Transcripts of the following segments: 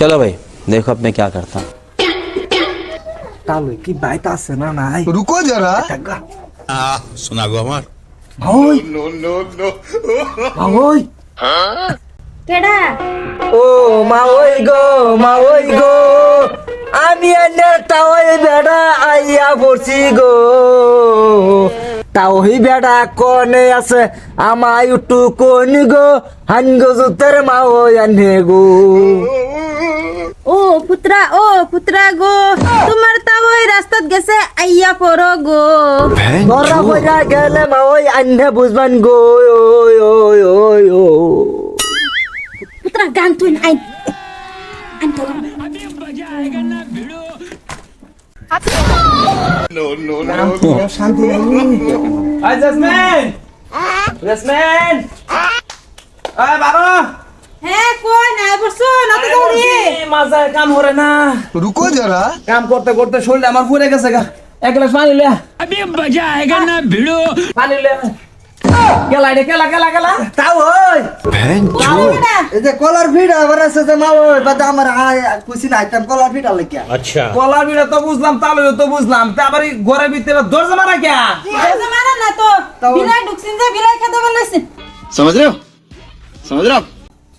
चलो भाई देखो अब मैं क्या करता हूँ। তাহলে কি বাইতা আছে না নাই रुको जरा টাকা শোনা গো আমার ওই ওই কেডা ও মা ওই গো আমি আন্নার তাওই বেড়া আইয়া পড়ছি গো তাওই বেড়া কোনে আছে আমায় একটু কোন গো হানগো জুতের মা ওই আনে গো ও পুত্রা গো তোমার তা ওই রাস্তাত গেছে আইয়া পড়ো গো ধরা কইরা গেলে মা ওই আন্নে বুঝবান গো ওই ওই ওই ও পুত্রা গান তুই আইন আইন তো শান্তি আই জেসমিন আয় বারো হ্যাঁ কই না বসো না তো দৌড়ি মাজায় কাম হরে না रुको जरा কাম করতে করতে শরীর আমার পুড়ে গেছে গা এক গ্লাস পানি লে अभी मजा आएगा ना भिड़ो পানি লে কেলা তাও ওই কেডা এই যে কলার ভিড় আবার আছে যে মা ওই বাদা আমার কুছি না আইতাম কলার ভিড় লাগিয়া কলার বিড়া তো বুঝলাম তালু তো বুঝলাম তা আবার ঘরের ভিতরে দরজা মারা কে দরজা মারা না তো বিলাই ঢুকছিন যে বিলাই খেতে বলেছে समझ रहे हो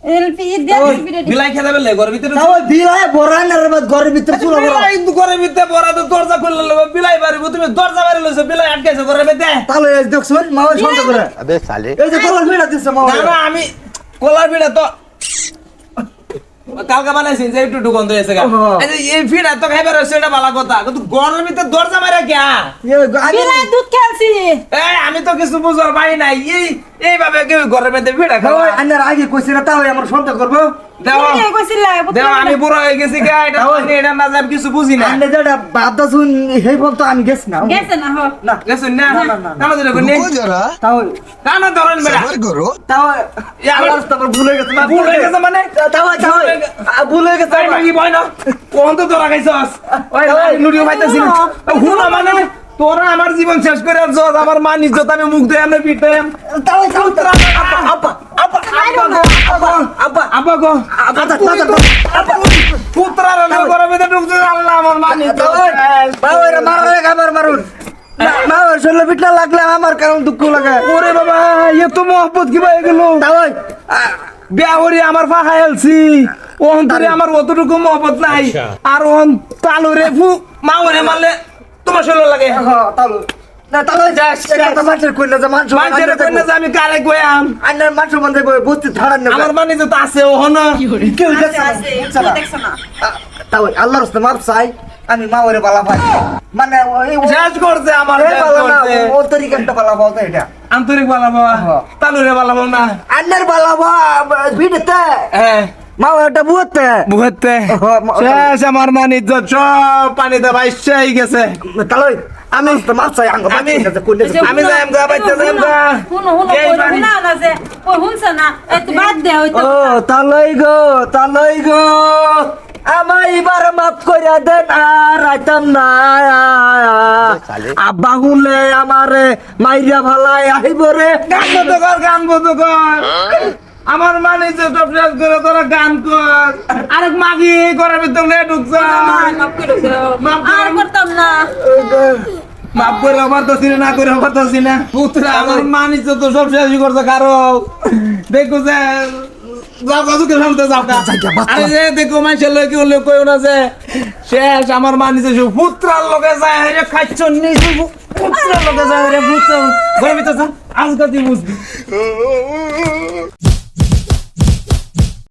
এলপি দে বিলাই বিলাই খেতে বললে ঘরের ভিতরে তাও বিলাই বড়ান আর বাদ ঘরের ভিতর চুলা বড় বিলাই ঘরের ভিতরে বড়া তো দরজা খুললে লব বিলাই বাড়িব তুমি দরজা বাইরে লইছো বিলাই আটকাইছো ঘরের ভিতরে তাহলে দেখছুন মা ওই সন্দেহ করে अबे साले এই যে কলার ভিড় দিছে মা না না আমি কলার বিড়া তো কালকা বানাইছি যে একটু ঢুকন দিয়েছে গা এই যে এই ফিড়া তো খাইবার সেটা ভালো কথা কিন্তু ঘরের ভিতরে দরজা মারা কে বিলাই দুধ খেলছি এই আমি তো কিছু বুঝার পাই নাই এইভাবে কেউ ঘরের মধ্যে ভিড়া ওই খাওয়া আন্নার আগে কইছে না তাও আমার সন্দেহ করবো দেওয়া বিলাই কইছিলা দেওয়া আমি বুড়ো হয়ে গেছি গা এটা এটা না আমি কিছু বুঝি না আন্নে যেটা বাদা শুন সেই বল তো আমি গেছ না গেছে না হো না গেছেন না না। কানা ধরে কোনে रुको जरा তাও কানা ধরেন মেরা सबर करो তাও ইয়া, আমার তো ভুল হয়ে গেছে না ভুল হয়ে গেছে মানে তাও ভুল হয়ে গেছে তাই নাকি বয় না কোন তো ধরা খাইছস ওই লুডিও পাইতাছি না হুনা মানে তোরা আমার জীবন শেষ করে আর জজ আমার মান ইজ্জত আমি মুখ দেয় আমি পিটে তাও আপা আপা আব্বা গো পুত্রা রান্না করে বেঁধে ঢুকছে আল্লাহ আমার মান ইজ্জত বাবা মারলে খাবার মারুন মা শরীরে পিঠা লাগলে আমার কারণ দুঃখ লাগে ওরে বাবা এ তো মোহব্বত কি হয়ে গেল তাও বিয়াহরি আমার ফাঁকা এলছি ওহন তোরে আমার অতটুকু মোহব্বত নাই আর ওহন তালুরে ফু মাওরে মারলে তোমার শরীর লাগে তাও না তাও এটা মানুষের কইলে যে মানুষ মানুষের কইনা যে আমি কারে কইয়াম আন্নার মানুষ মধ্যে বুঝতে ধরান না আমার মানে যে তো আছে ওহন কেউ দেখছে না দেখছ না তাও আল্লাহর রাস্তে মাপ চাই আমি মা ওরে বালা পাই মানে ওই শেষ করছে আমার শেষ করছে। ও তরিকাটা বালা পাও তো এটা আন্তরিক বালাবো তালুরে বালাবো না আন্নার বালা ভিড়তে হ্যাঁ মা ওটা বুঝতে বুঝতে শেষ আমার মান ইজ্জত সব পানিতে ভাইসাই গেছে তাহলে আমি তো মাপ চাই আঙ্গ আমি কোনে আমি যাইম গা বাইতে যাইম গা হুনো না যে ওই হুনছ না এত বাদ দে হইতো ও তালই গো আমায় এবার মাফ করে দেন আর আইতাম না আব্বা হুলে আমারে মাইরা ভালাই আইব রে গান বন্ধ কর আমার মানে যে সব শেষ করে তোরা গান কর আরেক মাগি করে ভিতরে ঢুকছ মাফ করে দাও আর করতাম না মাফ করে আমার তো চিনে না করে আমার তো চিনে পুত্রা আমার মানি তো সব শেষ করছে কারো দেখো যে যাও কাজুকে সামনে যাও আরে যে দেখো মানুষের লোক কি হলে কইও না যে শেষ আমার মানি যে পুত্রার লগে যায় রে খাচ্ছ নিছু পুত্রার লগে যায় রে পুত্র ঘরে ভিতর যা আজকে তুই বুঝবি